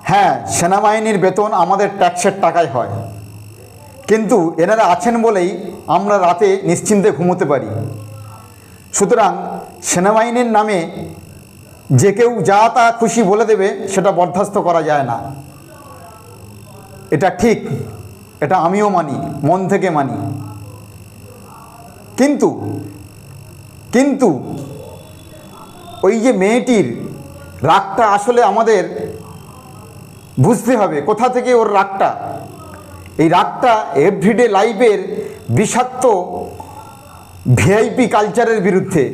হ্যাঁ, সেনাবাহিনীর বেতন আমাদের ট্যাক্সের টাকায় হয়, কিন্তু এনারা আছেন বলেই আমরা রাতে নিশ্চিন্তে ঘুমোতে পারি। সুতরাং সেনাবাহিনীর নামে যে কেউ যা তা খুশি বলে দেবে সেটা বরদাস্ত করা যায় না। এটা ঠিক, এটা আমিও মানি, মন থেকে মানি। কিন্তু কিন্তু ওই যে মেয়েটির রাগটা আসলে আমাদের বুঝতে হবে কোথা থেকে ওর রাগটা। এই রাগটা এভরিডে লাইফের বিষাক্ত ভিআইপি কালচারের বিরুদ্ধে,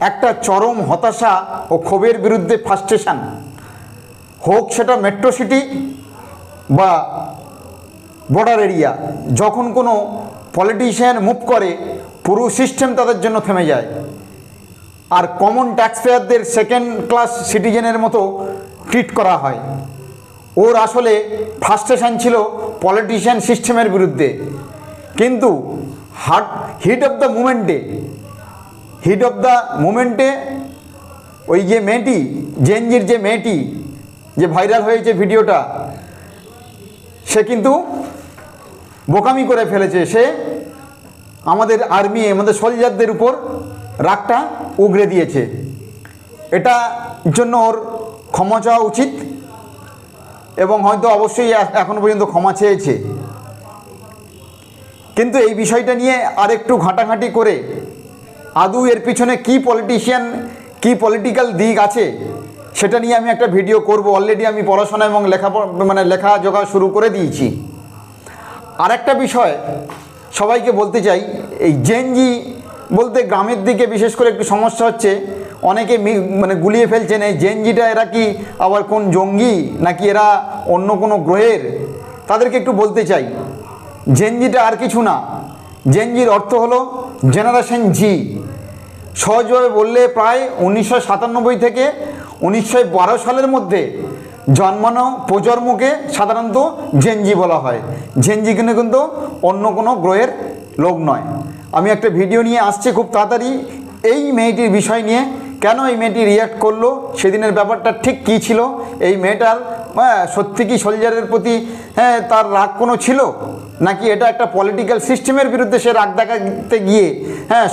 একটা চরম হতাশা ও ক্ষোভের বিরুদ্ধে ফ্রাস্ট্রেশন, হোক সেটা মেট্রো সিটি বা বর্ডার এরিয়া। যখন কোনো পলিটিশিয়ান মুভ করে, পুরো সিস্টেম তাদের জন্য থেমে যায়, আর কমন ট্যাক্সপেয়ারদের সেকেন্ড ক্লাস সিটিজেনের মতো ট্রিট করা হয়। ওর আসলে ফ্রাস্ট্রেশন ছিল পলিটিশিয়ান সিস্টেমের বিরুদ্ধে। কিন্তু হিট অফ দ্য মুমেন্টে ওই যে মেয়েটি, জেনজির যে মেয়েটি যে ভাইরাল হয়েছে ভিডিওটা, সে কিন্তু বোকামি করে ফেলেছে। সে আমাদের আর্মি, আমাদের সোলজারদের উপর রাগটা উগরে দিয়েছে। এটা জন্য ওর ক্ষমা চাওয়া উচিত, এবং হয়তো অবশ্যই এখনো পর্যন্ত ক্ষমা চেয়েছে। কিন্তু এই বিষয়টা নিয়ে আরেকটু ঘাঁটাঘাঁটি করে আদৌ এর পিছনে কি পলিটিক্যাল দিক আছে সেটা নিয়ে আমি একটা ভিডিও করব। অলরেডি আমি পড়াশোনা এবং লেখাজোখা শুরু করে দিয়েছি। আর একটা বিষয় সবাইকে বলতে চাই, এই জেনজি বলতে গ্রামের দিকে বিশেষ করে একটু সমস্যা হচ্ছে। অনেকে গুলিয়ে ফেলছেন এই জেনজিটা এরা কি আবার কোন জঙ্গি নাকি এরা অন্য কোনো গ্রহের। তাদেরকে একটু বলতে চাই, জেনজিটা আর কিছু না। জেনজির অর্থ হলো জেনারেশন জি। সহজভাবে বললে প্রায় 1997 থেকে 1912 সালের মধ্যে জন্মানো প্রজন্মকে সাধারণত জেনজি বলা হয়। জেনজি কিন্তু অন্য কোনো গ্রহের লোক নয়। আমি একটা ভিডিও নিয়ে আসছি খুব তাড়াতাড়ি এই মেয়েটির বিষয় নিয়ে। কেন এই মেয়েটি রিয়্যাক্ট করলো, সেদিনের ব্যাপারটা ঠিক কী ছিল, এই মেয়েটার সত্যি কি সোলজারের প্রতি তার রাগ কোনো ছিল, নাকি এটা একটা পলিটিক্যাল সিস্টেমের বিরুদ্ধে সে রাগ দেখাতে গিয়ে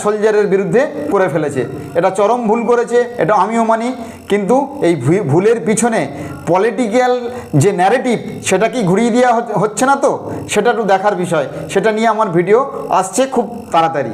সোলজারের বিরুদ্ধে করে ফেলেছে। এটা চরম ভুল করেছে, এটা আমিও মানি। কিন্তু এই ভুলের পিছনে পলিটিক্যাল যে ন্যারেটিভ সেটা কি ঘুরিয়ে দেওয়া হচ্ছে না তো, সেটা একটু দেখার বিষয়। সেটা নিয়ে আমার ভিডিও আসছে খুব তাড়াতাড়ি।